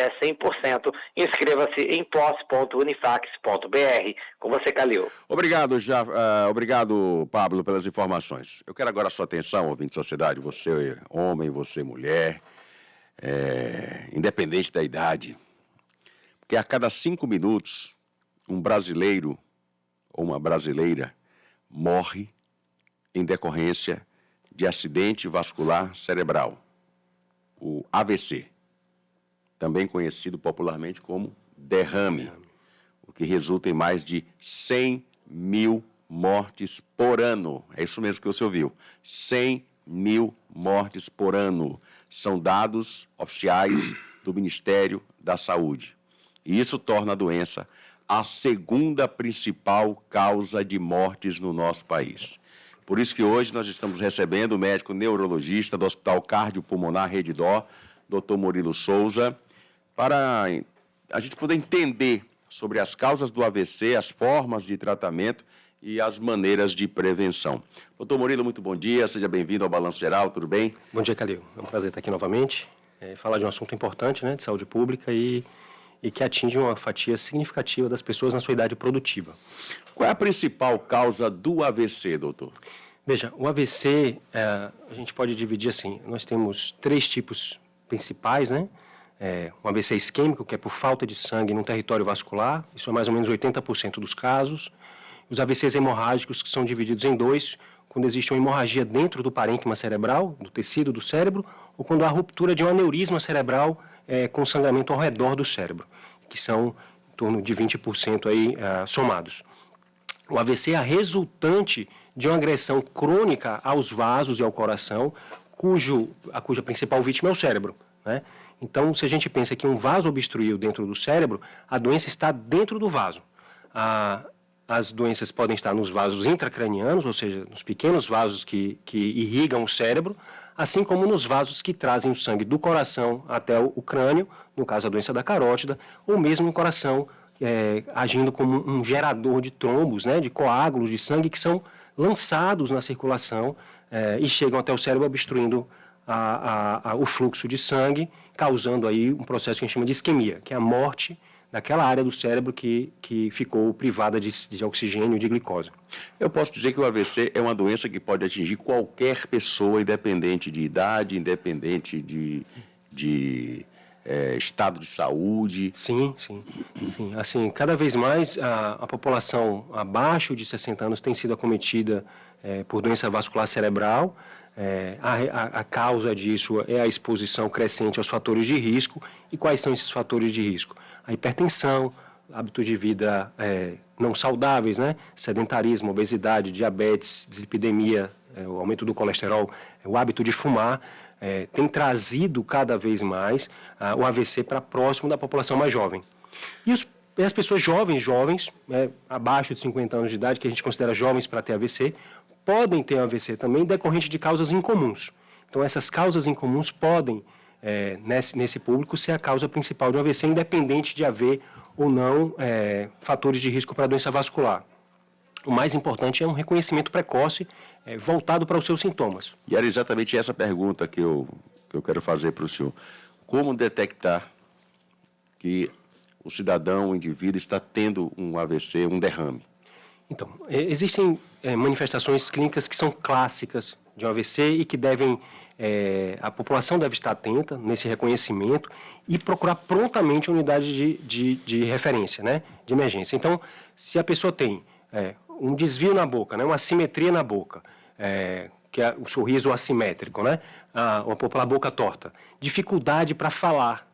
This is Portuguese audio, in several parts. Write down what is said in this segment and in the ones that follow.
até 100%. Inscreva-se em posse.unifax.br. Com você, Calil. Obrigado, Pablo, pelas informações. Eu quero agora a sua atenção, ouvinte de sociedade, você homem, você mulher, independente da idade, porque a cada 5 minutos, um brasileiro ou uma brasileira morre em decorrência de acidente vascular cerebral, o AVC, também conhecido popularmente como derrame, o que resulta em mais de 100 mil mortes por ano. É isso mesmo que você ouviu, 100 mil mortes por ano. São dados oficiais do Ministério da Saúde. E isso torna a doença a segunda principal causa de mortes no nosso país. Por isso que hoje nós estamos recebendo o médico neurologista do Hospital Cardiopulmonar Rede D'Or, Dr. Murilo Souza, para a gente poder entender sobre as causas do AVC, as formas de tratamento e as maneiras de prevenção. Doutor Murilo, muito bom dia, seja bem-vindo ao Balanço Geral, tudo bem? Bom dia, Calil. É um prazer estar aqui novamente, falar de um assunto importante, né, de saúde pública e que atinge uma fatia significativa das pessoas na sua idade produtiva. Qual é a principal causa do AVC, doutor? Veja, o AVC, a gente pode dividir assim, nós temos 3 tipos principais, né? Um AVC isquêmico, que é por falta de sangue no território vascular, isso é mais ou menos 80% dos casos. Os AVCs hemorrágicos, que são divididos em 2, quando existe uma hemorragia dentro do parênquima cerebral, do tecido do cérebro, ou quando há ruptura de um aneurisma cerebral com sangramento ao redor do cérebro, que são em torno de 20% aí, somados. O AVC é a resultante de uma agressão crônica aos vasos e ao coração, a cuja principal vítima é o cérebro, né? Então, se a gente pensa que um vaso obstruiu dentro do cérebro, a doença está dentro do vaso. As doenças podem estar nos vasos intracranianos, ou seja, nos pequenos vasos que irrigam o cérebro, assim como nos vasos que trazem o sangue do coração até o crânio, no caso a doença da carótida, ou mesmo no coração, agindo como um gerador de trombos, né, de coágulos de sangue que são lançados na circulação e chegam até o cérebro obstruindo o fluxo de sangue, causando aí um processo que a gente chama de isquemia, que é a morte daquela área do cérebro que ficou privada de oxigênio e de glicose. Eu posso dizer que o AVC é uma doença que pode atingir qualquer pessoa, independente de idade, independente de estado de saúde. Sim. Assim, cada vez mais a população abaixo de 60 anos tem sido acometida por doença vascular cerebral. A causa disso é a exposição crescente aos fatores de risco. E quais são esses fatores de risco? A hipertensão, hábitos de vida não saudáveis, né? Sedentarismo, obesidade, diabetes, dislipidemia, o aumento do colesterol, o hábito de fumar, tem trazido cada vez mais o AVC para próximo da população mais jovem. E as pessoas jovens, abaixo de 50 anos de idade, que a gente considera jovens para ter AVC, podem ter AVC também decorrente de causas incomuns. Então, essas causas incomuns podem, nesse público, ser a causa principal de um AVC, independente de haver ou não fatores de risco para a doença vascular. O mais importante é um reconhecimento precoce, voltado para os seus sintomas. E era exatamente essa pergunta que eu quero fazer para o senhor. Como detectar que o cidadão, o indivíduo, está tendo um AVC, um derrame? Então, existem manifestações clínicas que são clássicas de um AVC e que a população deve estar atenta nesse reconhecimento e procurar prontamente uma unidade de referência, né, de emergência. Então, se a pessoa tem um desvio na boca, né, uma assimetria na boca, que é o sorriso assimétrico, né, a boca torta, dificuldade para falar,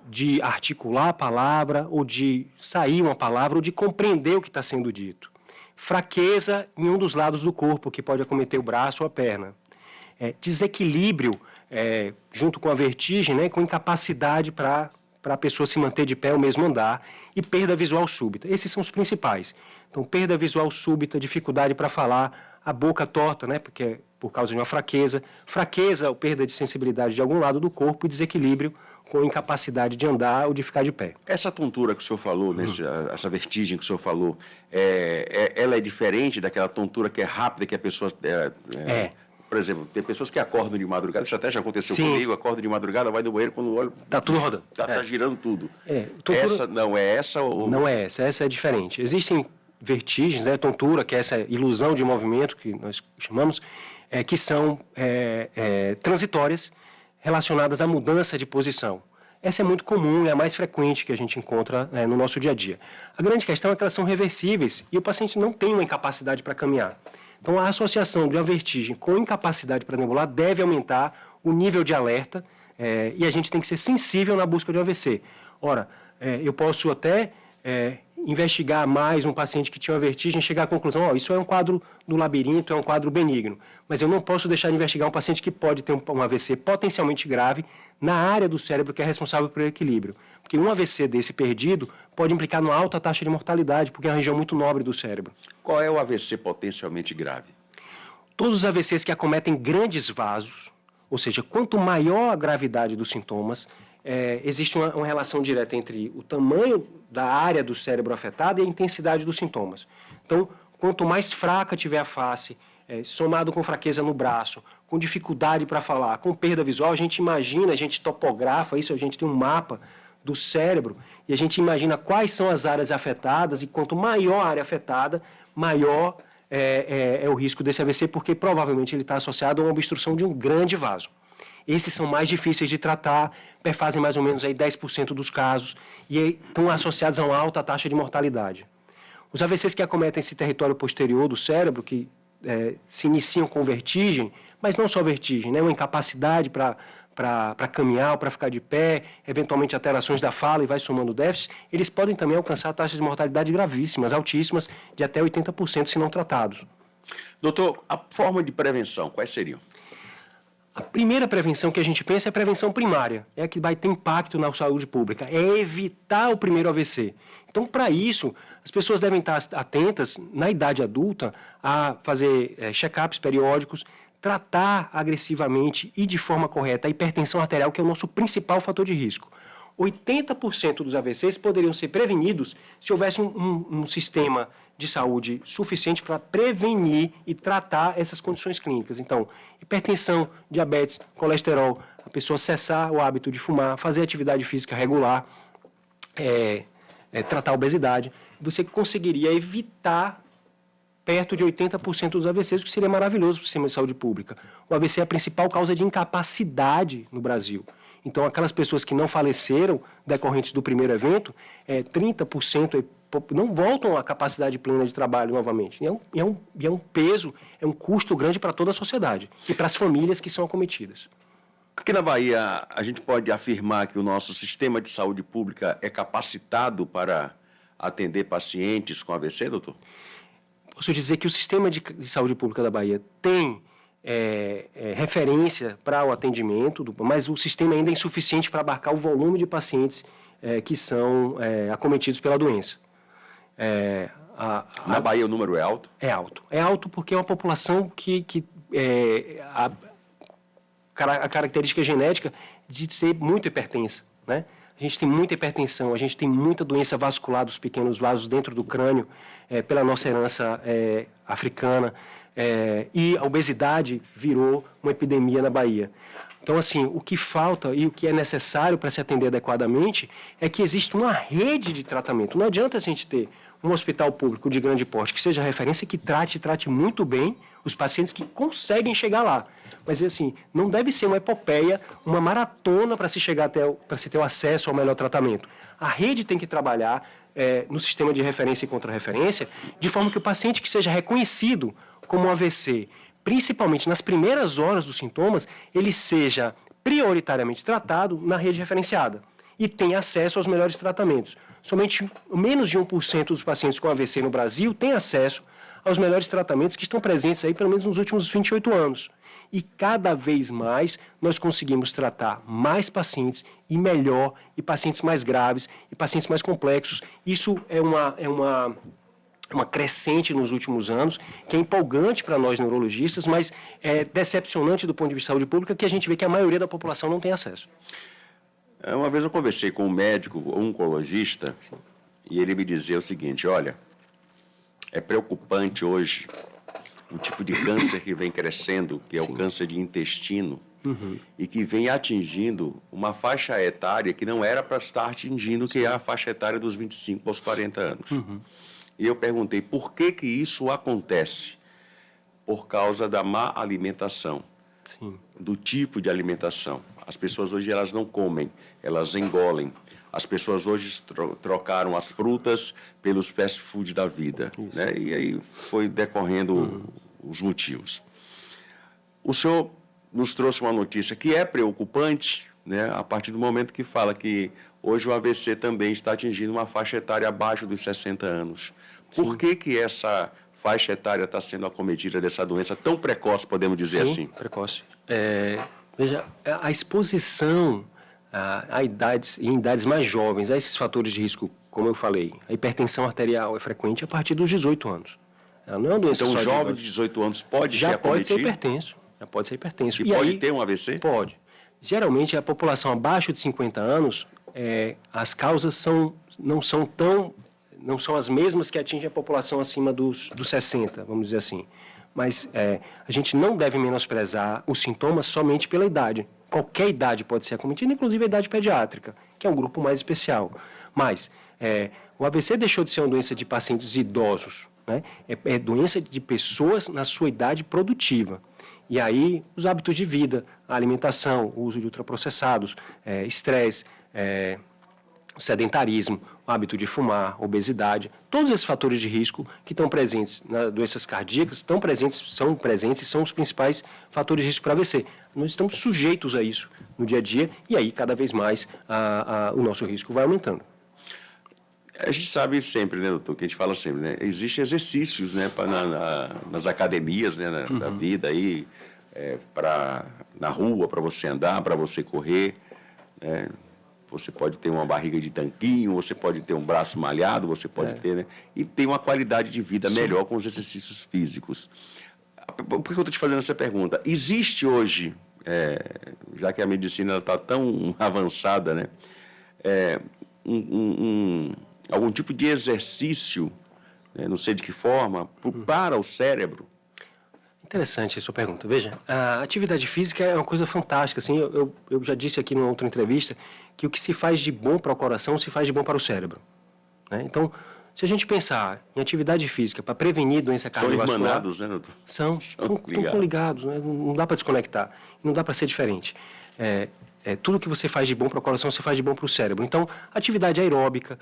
de articular a palavra, ou de sair uma palavra, ou de compreender o que está sendo dito. Fraqueza em um dos lados do corpo, que pode acometer o braço ou a perna. Desequilíbrio junto com a vertigem, né, com incapacidade para a pessoa se manter de pé ou mesmo andar, e perda visual súbita. Esses são os principais. Então, perda visual súbita, dificuldade para falar, a boca torta, né, porque é por causa de uma fraqueza ou perda de sensibilidade de algum lado do corpo, e desequilíbrio com incapacidade de andar ou de ficar de pé. Essa tontura que o senhor falou, essa vertigem que o senhor falou, ela é diferente daquela tontura que é rápida, que a pessoa por exemplo, tem pessoas que acordam de madrugada, isso até já aconteceu Sim. comigo, acorda de madrugada, vai no banheiro, quando olha... Tá tudo rodando. Tá girando tudo. Tontura... Essa, não é essa ou... Não é essa é diferente. Existem vertigens, né, tontura, que é essa ilusão de movimento que nós chamamos, que são transitórias relacionadas à mudança de posição. Essa é muito comum, é a mais frequente que a gente encontra no nosso dia a dia. A grande questão é que elas são reversíveis e o paciente não tem uma incapacidade para caminhar. Então, a associação de uma vertigem com incapacidade para deambular deve aumentar o nível de alerta e a gente tem que ser sensível na busca de um AVC. Ora, eu posso até investigar mais um paciente que tinha uma vertigem e chegar à conclusão, isso é um quadro do labirinto, é um quadro benigno. Mas eu não posso deixar de investigar um paciente que pode ter um AVC potencialmente grave na área do cérebro que é responsável pelo equilíbrio. Porque um AVC desse perdido pode implicar numa alta taxa de mortalidade, porque é uma região muito nobre do cérebro. Qual é o AVC potencialmente grave? Todos os AVCs que acometem grandes vasos, ou seja, quanto maior a gravidade dos sintomas, existe uma relação direta entre o tamanho da área do cérebro afetada e a intensidade dos sintomas. Então, quanto mais fraca tiver a face, somado com fraqueza no braço, com dificuldade para falar, com perda visual, a gente imagina, a gente topografa isso, a gente tem um mapa do cérebro e a gente imagina quais são as áreas afetadas e quanto maior a área afetada, maior é o risco desse AVC, porque provavelmente ele está associado a uma obstrução de um grande vaso. Esses são mais difíceis de tratar, perfazem mais ou menos aí 10% dos casos e estão associados a uma alta taxa de mortalidade. Os AVCs que acometem esse território posterior do cérebro, que se iniciam com vertigem, mas não só vertigem, né? Uma incapacidade para caminhar, para ficar de pé, eventualmente alterações da fala e vai somando déficits, eles podem também alcançar taxas de mortalidade gravíssimas, altíssimas, de até 80% se não tratados. Doutor, a forma de prevenção, quais seriam? A primeira prevenção que a gente pensa é a prevenção primária, é a que vai ter impacto na saúde pública, é evitar o primeiro AVC. Então, para isso, as pessoas devem estar atentas, na idade adulta, a fazer check-ups periódicos, tratar agressivamente e de forma correta a hipertensão arterial, que é o nosso principal fator de risco. 80% dos AVCs poderiam ser prevenidos se houvesse um sistema de saúde suficiente para prevenir e tratar essas condições clínicas. Então, hipertensão, diabetes, colesterol, a pessoa cessar o hábito de fumar, fazer atividade física regular, tratar a obesidade, você conseguiria evitar perto de 80% dos AVCs, o que seria maravilhoso para o sistema de saúde pública. O AVC é a principal causa de incapacidade no Brasil. Então, aquelas pessoas que não faleceram decorrentes do primeiro evento, 30% não voltam à capacidade plena de trabalho novamente. E é um peso, é um custo grande para toda a sociedade e para as famílias que são acometidas. Aqui na Bahia, a gente pode afirmar que o nosso sistema de saúde pública é capacitado para atender pacientes com AVC, doutor? Posso dizer que o sistema de saúde pública da Bahia tem referência para o atendimento, mas o sistema ainda é insuficiente para abarcar o volume de pacientes que são acometidos pela doença. Na Bahia o número é alto? É alto. É alto porque é uma população a característica genética de ser muito hipertensa, né? A gente tem muita hipertensão, a gente tem muita doença vascular dos pequenos vasos dentro do crânio, pela nossa herança africana, e a obesidade virou uma epidemia na Bahia. Então, assim, o que falta e o que é necessário para se atender adequadamente é que exista uma rede de tratamento. Não adianta a gente ter um hospital público de grande porte que seja referência, que trate muito bem os pacientes que conseguem chegar lá. Mas, assim, não deve ser uma epopeia, uma maratona para se chegar para se ter o acesso ao melhor tratamento. A rede tem que trabalhar no sistema de referência e contra-referência, de forma que o paciente que seja reconhecido como um AVC, principalmente nas primeiras horas dos sintomas, ele seja prioritariamente tratado na rede referenciada e tenha acesso aos melhores tratamentos. Somente menos de 1% dos pacientes com AVC no Brasil têm acesso aos melhores tratamentos que estão presentes aí pelo menos nos últimos 28 anos. E cada vez mais nós conseguimos tratar mais pacientes e melhor, e pacientes mais graves, e pacientes mais complexos. Isso é uma crescente nos últimos anos, que é empolgante para nós neurologistas, mas é decepcionante do ponto de vista de saúde pública, que a gente vê que a maioria da população não tem acesso. Uma vez eu conversei com um médico oncologista, e ele me dizia o seguinte: olha, é preocupante hoje um tipo de câncer que vem crescendo, que é o câncer de intestino, e que vem atingindo uma faixa etária que não era para estar atingindo, que é a faixa etária dos 25 aos 40 anos. E eu perguntei, por que que isso acontece? Por causa da má alimentação, do tipo de alimentação. As pessoas hoje elas não comem, elas engolem. As pessoas hoje trocaram as frutas pelos fast food da vida, né? E aí foi decorrendo os motivos. O senhor nos trouxe uma notícia que é preocupante, né? A partir do momento que fala que hoje o AVC também está atingindo uma faixa etária abaixo dos 60 anos. Por que que essa faixa etária está sendo acometida dessa doença tão precoce, podemos dizer assim? Precoce. Veja, a exposição em idades mais jovens a esses fatores de risco, como eu falei, a hipertensão arterial é frequente a partir dos 18 anos. Ela não é uma doença Então, só um jovem de 18 anos pode ser acometido? pode ser hipertenso. Já pode ser hipertenso. E pode ter um AVC? Pode. Geralmente, a população abaixo de 50 anos, as causas não são as mesmas que atingem a população acima dos 60, vamos dizer assim. Mas a gente não deve menosprezar os sintomas somente pela idade. Qualquer idade pode ser acometida, inclusive a idade pediátrica, que é um grupo mais especial. Mas o AVC deixou de ser uma doença de pacientes idosos, né? É doença de pessoas na sua idade produtiva. E aí, os hábitos de vida, a alimentação, o uso de ultraprocessados, estresse, sedentarismo, o hábito de fumar, obesidade, todos esses fatores de risco que estão presentes nas doenças cardíacas, são presentes e são os principais fatores de risco para AVC. Nós estamos sujeitos a isso no dia a dia e aí cada vez mais o nosso risco vai aumentando. A gente sabe sempre, né, doutor, que a gente fala sempre, né? Existem exercícios, né, nas academias, né, da vida aí, na rua, para você andar, para você correr, né? Você pode ter uma barriga de tanquinho, você pode ter um braço malhado, você pode ter, né? E tem uma qualidade de vida melhor com os exercícios físicos. Por que eu estou te fazendo essa pergunta? Existe hoje, já que a medicina está tão avançada, né? Algum tipo de exercício, né? Não sei de que forma, para o cérebro? Interessante a sua pergunta. Veja, a atividade física é uma coisa fantástica. Assim, eu já disse aqui numa outra entrevista que o que se faz de bom para o coração se faz de bom para o cérebro, né? Então, se a gente pensar em atividade física para prevenir doença cardiovascular... São irmanados, né, doutor? Estão ligados, né? Não dá para desconectar, não dá para ser diferente. Tudo que você faz de bom para o coração, você faz de bom para o cérebro. Então, atividade aeróbica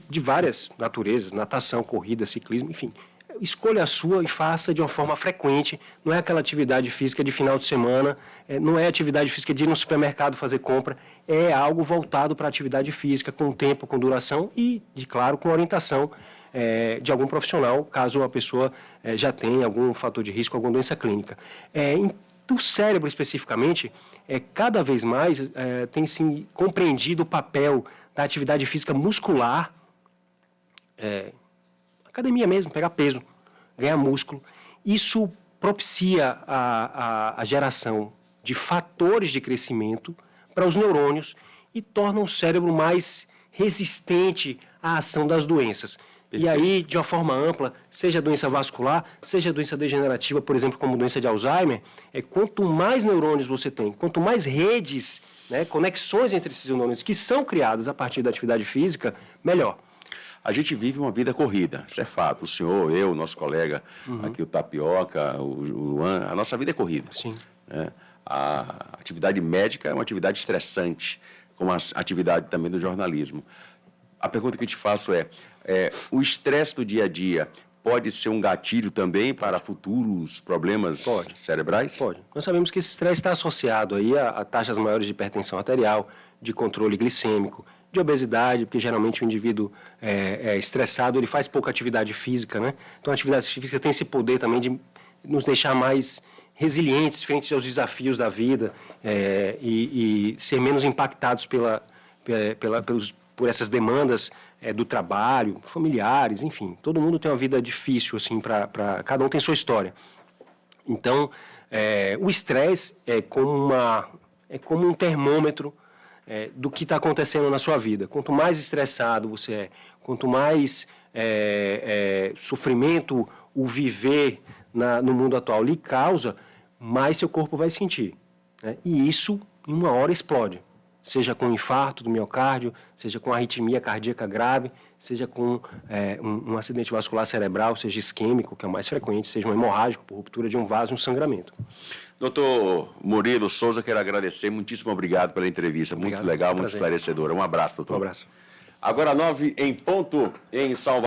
de várias naturezas, natação, corrida, ciclismo, enfim... Escolha a sua e faça de uma forma frequente. Não é aquela atividade física de final de semana, não é atividade física de ir no supermercado fazer compra, é algo voltado para a atividade física, com tempo, com duração e, claro, com orientação de algum profissional, caso a pessoa já tenha algum fator de risco, alguma doença clínica. Do cérebro, especificamente, cada vez mais tem se compreendido o papel da atividade física muscular, academia mesmo, pegar peso, ganhar músculo. Isso propicia a geração de fatores de crescimento para os neurônios e torna o cérebro mais resistente à ação das doenças. E aí, de uma forma ampla, seja doença vascular, seja doença degenerativa, por exemplo, como doença de Alzheimer, quanto mais neurônios você tem, quanto mais redes, né, conexões entre esses neurônios que são criadas a partir da atividade física, melhor. A gente vive uma vida corrida, isso é fato. O senhor, eu, nosso colega aqui, o Tapioca, o Luan, a nossa vida é corrida. Sim. Né? A atividade médica é uma atividade estressante, como a atividade também do jornalismo. A pergunta que eu te faço o estresse do dia a dia pode ser um gatilho também para futuros problemas cerebrais? Pode. Nós sabemos que esse estresse está associado aí a taxas maiores de hipertensão arterial, de controle glicêmico, de obesidade, porque geralmente o indivíduo estressado, ele faz pouca atividade física, né? Então a atividade física tem esse poder também de nos deixar mais resilientes frente aos desafios da vida e ser menos impactados por essas demandas do trabalho, familiares, enfim. Todo mundo tem uma vida difícil, assim, cada um tem sua história. Então, o estresse é como um termômetro do que está acontecendo na sua vida. Quanto mais estressado você quanto mais sofrimento o viver no mundo atual lhe causa, mais seu corpo vai sentir, né? E isso, em uma hora, explode. Seja com infarto do miocárdio, seja com arritmia cardíaca grave, seja com um acidente vascular cerebral, seja isquêmico, que é o mais frequente, seja um hemorrágico por ruptura de um vaso, um sangramento. Doutor Murilo Souza, quero agradecer. Muitíssimo obrigado pela entrevista. Obrigado, Muito legal, muito prazer. esclarecedora. Um abraço, doutor. Um abraço. Agora 9 em ponto em Salvador.